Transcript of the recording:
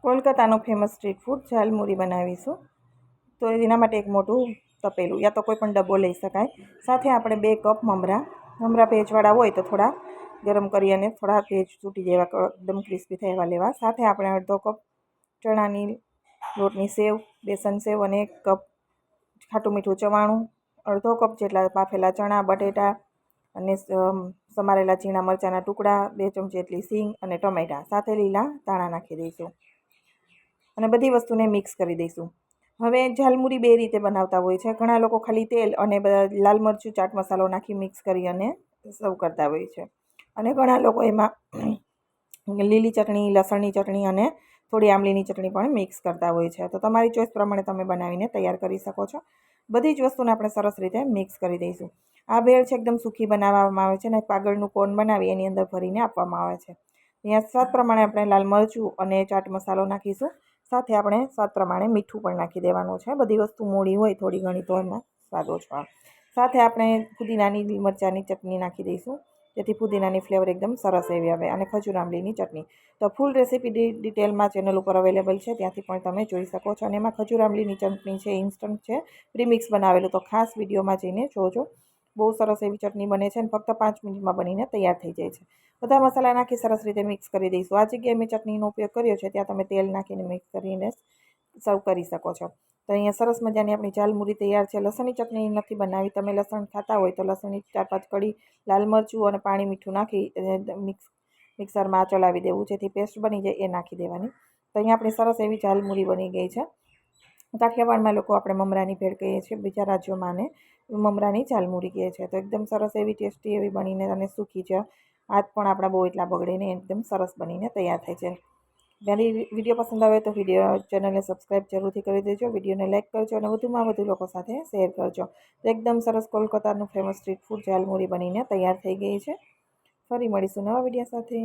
કોલકાતાનું famous street food jhalmuri બનાવીશું. તો એના માટે એક મોટું તપેલું યા તો કોઈ પણ ડબ્બો લઈ શકાય. સાથે આપણે 2 કપ મમરા ભેજવાળા હોય તો થોડા ગરમ કરી અને થોડા ભેજ તૂટી જેવા એકદમ ક્રિસ્પી થાય એવા લેવા. સાથે આપણે અડધો કપ ચણાની લોટની સેવ, બેસન સેવ અને 1 કપ ખાટું મીઠું ચવાણું, અડધો કપ જેટલા બાફેલા ચણા, બટેટા અને સમારેલા ઝીણા મરચાંના ટુકડા, 2 ચમચી જેટલી સીંગ અને ટમેટાં સાથે લીલા ધાણા નાખી દઈશું અને બધી વસ્તુને મિક્સ કરી દઈશું. હવે ઝાલમુરી 2 રીતે બનાવતા હોય છે. ઘણા લોકો ખાલી તેલ અને લાલ મરચું, ચાટ મસાલો નાખી મિક્સ કરી અને સર્વ કરતા હોય છે. અને ઘણા લોકો એમાં લીલી ચટણી, લસણની ચટણી અને થોડી આંબલીની ચટણી પણ મિક્સ કરતા હોય છે. તો તમારી ચોઈસ પ્રમાણે તમે બનાવીને તૈયાર કરી શકો છો. બધી જ વસ્તુને આપણે સરસ રીતે મિક્સ કરી દઈશું. આ ભેળ છે એકદમ સૂકી બનાવવામાં આવે છે અને કાગળનું કોન બનાવી એની અંદર ભરીને આપવામાં આવે છે. અહીંયા સ્વાદ પ્રમાણે આપણે લાલ મરચું અને ચાટ મસાલો નાખીશું. સાથે આપણે સ્વાદ પ્રમાણે મીઠું પણ નાખી દેવાનું છે. બધી વસ્તુ મોળી હોય થોડી ઘણી તો એમાં સ્વાદ ઓછો આવે. સાથે આપણે ફુદીનાની મરચાંની ચટણી નાખી દઈશું, જેથી ફુદીનાની ફ્લેવર એકદમ સરસ એવી આવે, અને ખજૂર આંબલીની ચટણી. તો ફૂલ રેસીપી ડિટેલમાં ચેનલ ઉપર અવેલેબલ છે, ત્યાંથી પણ તમે જોઈ શકો છો. અને એમાં ખજૂર આંબલીની ચટણી છે, ઇન્સ્ટન્ટ છે, પ્રીમિક્સ બનાવેલું, તો ખાસ વિડીયોમાં જઈને જોજો. બહુ સરસ એવી ચટણી બને છે અને ફક્ત 5 મિનિટમાં બનીને તૈયાર થઈ જાય છે. બધા મસાલા નાખી સરસ રીતે મિક્સ કરી દઈશું. આ જગ્યાએ મેં ચટણીનો ઉપયોગ કર્યો છે, ત્યાં તમે તેલ નાખીને મિક્સ કરીને સર્વ કરી શકો છો. તો અહીંયા સરસ મજાની આપણી ઝાલમુરી તૈયાર છે. લસણની ચટણી નથી બનાવી, તમે લસણ ખાતા હોય તો લસણની 4-5 કળી, લાલ મરચું અને પાણી મીઠું નાખી મિક્સરમાં ચલાવી દેવું, જેથી પેસ્ટ બની જાય એ નાખી દેવાની. તો અહીંયા આપણી સરસ એવી ઝાલમુરી બની ગઈ છે. કાઠિયાવાડમાં લોકો આપણે મમરાની ભેળ કહીએ છીએ, બીજા રાજ્યોમાં આને મમરાની ઝાલમુરી કહે છે. તો એકદમ સરસ એવી ટેસ્ટી એવી બનીને અને સૂકી છે. હાથ પણ આપણા બહુ એટલા બગડે ને, એકદમ સરસ બનીને તૈયાર થાય છે. મારી વિડીયો પસંદ આવે તો ચેનલને સબસ્ક્રાઈબ જરૂરથી કરી દેજો, વિડીયોને લાઇક કરજો અને વધુમાં વધુ લોકો સાથે શેર કરજો. તો એકદમ સરસ કોલકાતાનું ફેમસ સ્ટ્રીટ ફૂડ ઝાલમુરી બનીને તૈયાર થઈ ગઈ છે. ફરી મળીશું નવા વિડીયો સાથે.